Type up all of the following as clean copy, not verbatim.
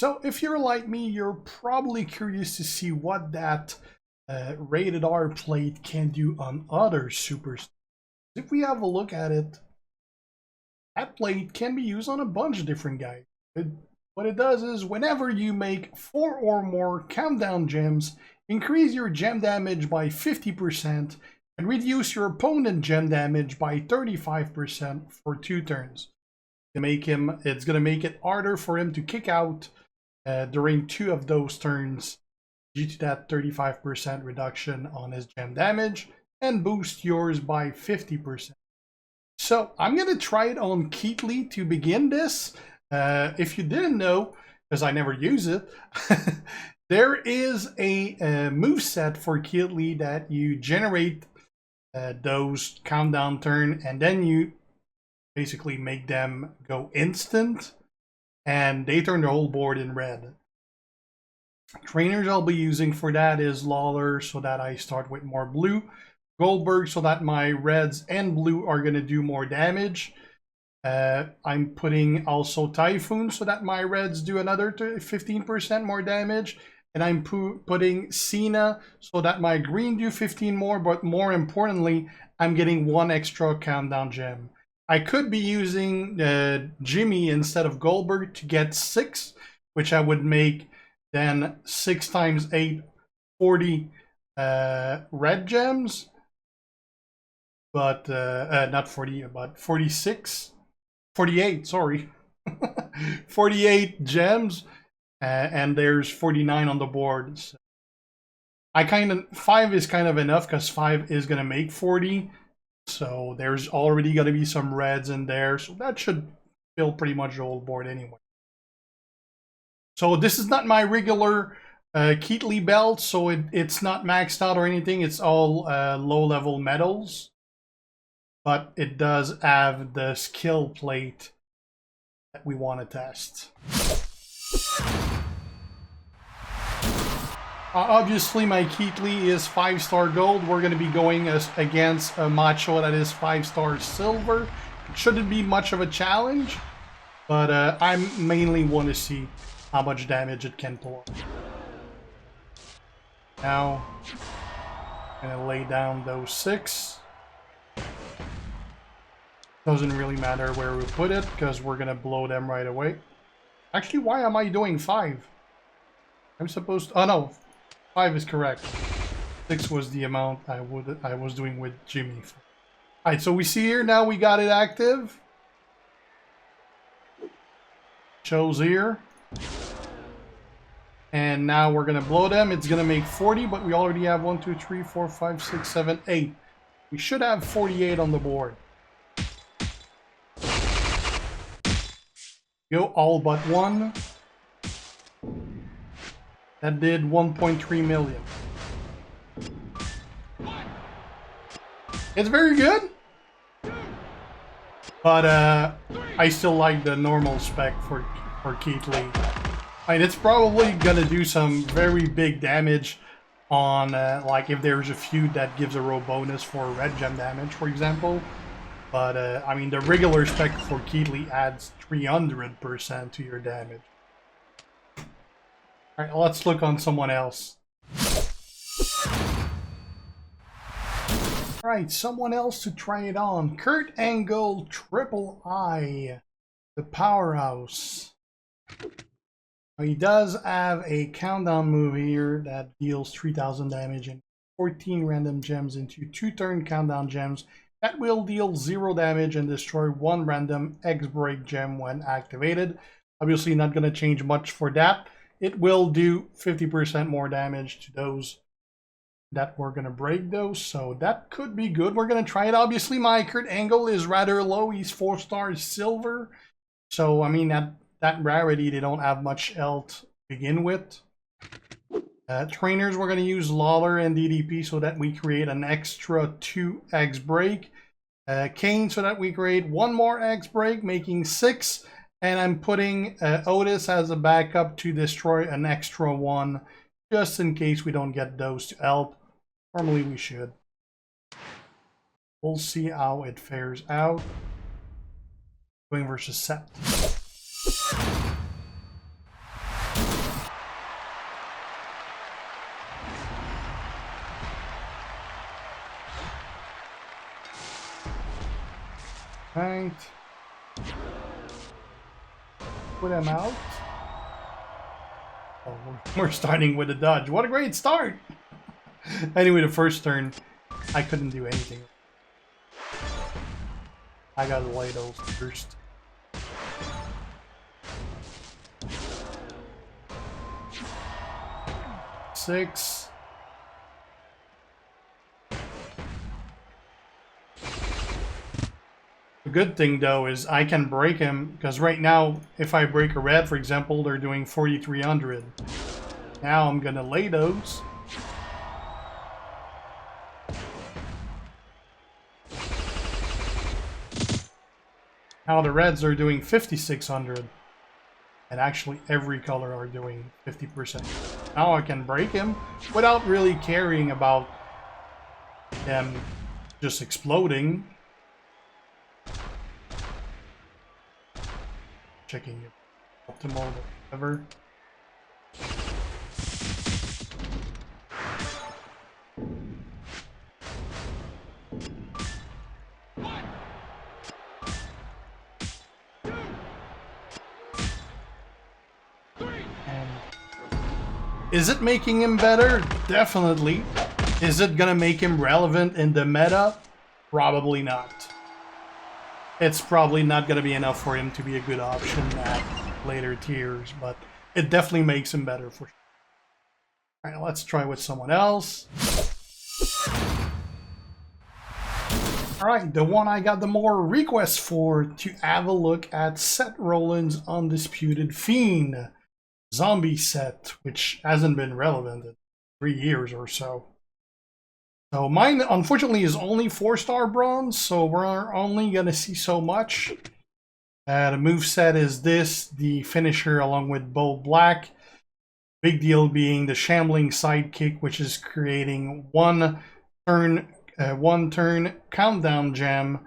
so if you're like me, you're probably curious to see what that rated R plate can do on other superstars. If we have a look at it, that plate can be used on a bunch of different guys. What it does is whenever you make 4 or more countdown gems, increase your gem damage by 50% and reduce your opponent gem damage by 35% for 2 turns. It's going to make it harder for him to kick out during 2 of those turns due to that 35% reduction on his gem damage, and boost yours by 50%. So I'm going to try it on Keatley to begin this. If you didn't know, because I never use it, there is a moveset for Keatley that you generate those countdown turn, and then you basically make them go instant, and they turn the whole board in red. Trainers I'll be using for that is Lawler, so that I start with more blue. Goldberg, so that my reds and blue are going to do more damage. I'm putting also Typhoon, so that my reds do another 15% more damage. And I'm putting Cena, so that my green do 15 more, but more importantly, I'm getting 1 extra countdown gem. I could be using Jimmy instead of Goldberg to get 6, which I would make then 6 times 8, 40 red gems. But not 40, but 46, 48, sorry. 48 gems, and there's 49 on the board. So 5 is kind of enough, because 5 is going to make 40. So there's already going to be some reds in there, so that should fill pretty much the whole board anyway. So this is not my regular Keatley belt, so it's not maxed out or anything. It's all low-level medals. But it does have the skill plate that we want to test. Obviously, my Keatley is 5-star gold. We're going to be going against a Macho that is 5-star silver. It shouldn't be much of a challenge, but I mainly want to see how much damage it can pull off. Now, I'm going to lay down those 6. Doesn't really matter where we put it, because we're gonna blow them right away. Actually, why am I doing 5? I'm supposed to... Oh no, 5 is correct. 6 was the amount I was doing with Jimmy. Alright, so we see here now we got it active. Shows here. And now we're gonna blow them. It's gonna make 40, but we already have 1, 2, 3, 4, 5, 6, 7, 8. We should have 48 on the board. Go all but 1. That did 1.3 million. It's very good, but I still like the normal spec for Keatley. And it's probably gonna do some very big damage on like if there's a feud that gives a row bonus for red gem damage, for example. But, I mean, the regular spec for Keatley adds 300% to your damage. Alright, let's look on someone else. Alright, someone else to try it on. Kurt Angle, Triple I, the Powerhouse. Now, he does have a countdown move here that deals 3,000 damage and 14 random gems into 2 turn countdown gems. That will deal 0 damage and destroy 1 random X-Break gem when activated. Obviously not going to change much for that. It will do 50% more damage to those that we're going to break those. So that could be good. We're going to try it. Obviously my Kurt Angle is rather low. He's 4-star silver. So I mean that rarity, they don't have much else to begin with. Trainers, we're going to use Lawler and DDP so that we create an extra 2 X-Break. Kane, so that we create 1 more X-Break, making 6. And I'm putting Otis as a backup to destroy an extra 1, just in case we don't get those to help. Normally we should. We'll see how it fares out. Going versus Seth. Right. Put them out. Oh, we're starting with a dodge. What a great start! Anyway, the first turn, I couldn't do anything. I gotta lay those first. Six. The good thing though is I can break him, because right now if I break a red, for example, they're doing 4,300. Now I'm gonna lay those. Now the reds are doing 5,600. And actually every color are doing 50%. Now I can break him without really caring about them just exploding. Checking optimal, whatever. Is it making him better? Definitely. Is it gonna make him relevant in the meta? Probably not. It's probably not gonna be enough for him to be a good option at later tiers, but it definitely makes him better for sure. Alright, let's try with someone else. Alright, the one I got the more requests for to have a look at Seth Rollins' Undisputed Fiend zombie set, which hasn't been relevant in 3 years or so. So mine, unfortunately, is only 4-star bronze, so we're only going to see so much. The moveset is this, the finisher along with Bold Black. Big deal being the Shambling Sidekick, which is creating one turn countdown gem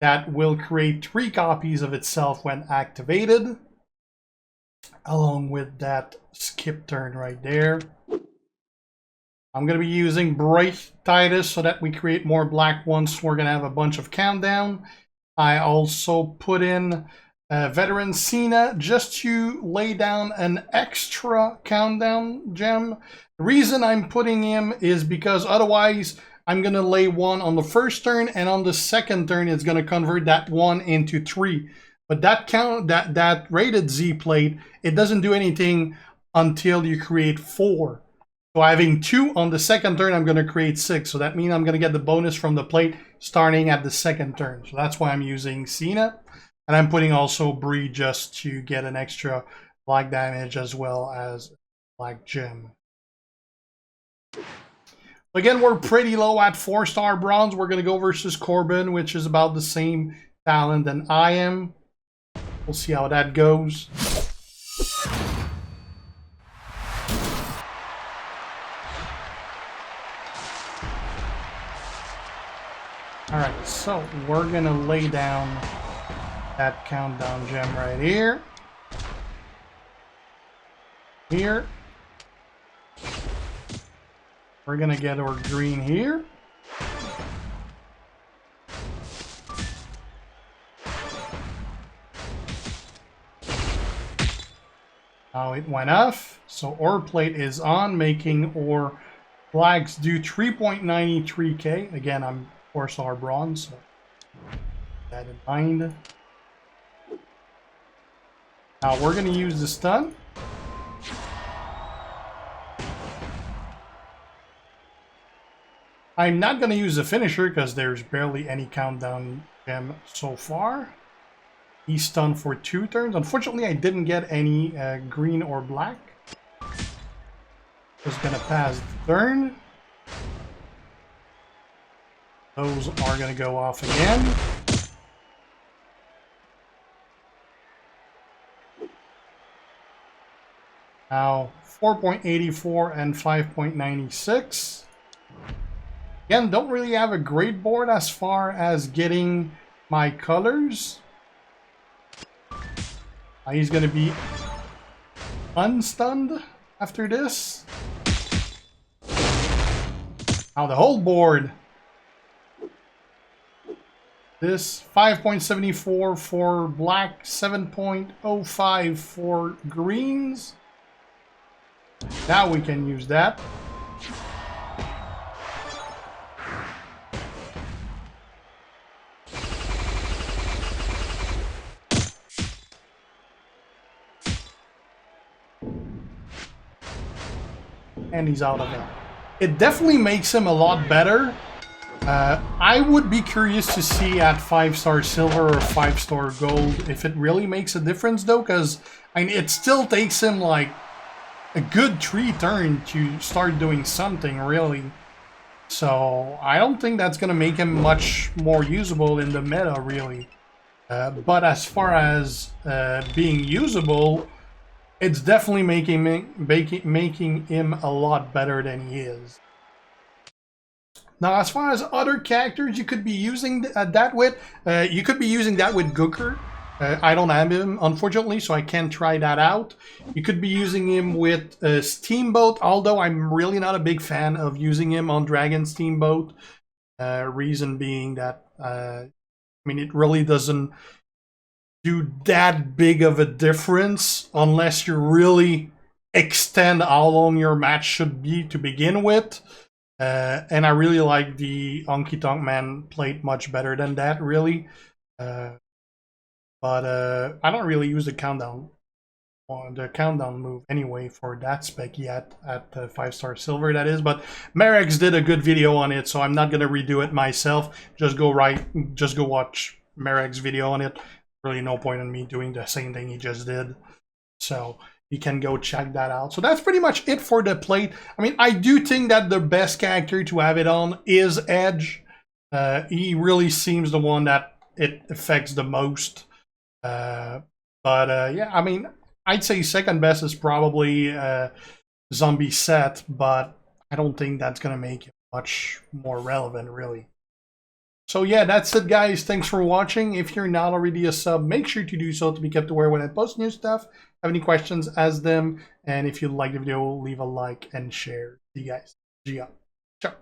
that will create 3 copies of itself when activated. Along with that skip turn right there. I'm going to be using Bright Titus so that we create more black ones. We're going to have a bunch of countdown. I also put in Veteran Cena just to lay down an extra countdown gem. The reason I'm putting him is because otherwise I'm going to lay one on the first turn, and on the second turn it's going to convert that one into 3. But that rated Z plate, it doesn't do anything until you create 4. So having 2 on the second turn, I'm going to create 6. So that means I'm going to get the bonus from the plate starting at the second turn. So that's why I'm using Cena. And I'm putting also Bree just to get an extra black damage as well as black gem. Again, we're pretty low at 4-star bronze. We're going to go versus Corbin, which is about the same talent than I am. We'll see how that goes. Alright, so we're gonna lay down that countdown gem right here. Here. We're gonna get our green here. Now it went off, so our plate is on, making our flags do 3.93k. Again, I'm 4-star bronze, so keep that in mind. Now we're going to use the stun. I'm not going to use the finisher because there's barely any countdown gem so far. He's stunned for 2 turns. Unfortunately, I didn't get any green or black. Just gonna pass the turn. Those are gonna go off again. Now 4.84 and 5.96. Again, don't really have a great board as far as getting my colors. He's going to be unstunned after this. Now the whole board This 5.74 for black, 7.05 for greens. Now we can use that. And he's out of it. It definitely makes him a lot better. I would be curious to see at 5-star silver or 5-star gold if it really makes a difference though, because I mean, it still takes him like a good 3 turns to start doing something really. So I don't think that's going to make him much more usable in the meta really. But as far as being usable, it's definitely making him a lot better than he is. Now, as far as other characters you could be using that with, you could be using that with Gooker. I don't have him, unfortunately, so I can't try that out. You could be using him with Steamboat, although I'm really not a big fan of using him on Dragon Steamboat. Reason being that, I mean, it really doesn't do that big of a difference unless you really extend how long your match should be to begin with. And I really like the Honky Tonk Man plate much better than that, really. But I don't really use the countdown move anyway for that spec yet at 5-star silver, that is. But Merex did a good video on it, so I'm not gonna redo it myself. Just go watch Merek's video on it. Really no point in me doing the same thing he just did. So you can go check that out. So that's pretty much it for the plate. I mean, I do think that the best character to have it on is Edge. He really seems the one that it affects the most. Yeah, I mean, I'd say second best is probably Zombie Set, but I don't think that's going to make it much more relevant, really. So yeah, that's it, guys. Thanks for watching. If you're not already a sub, make sure to do so to be kept aware when I post new stuff. Have any questions, ask them. And if you like the video, leave a like and share. See you guys. Ciao.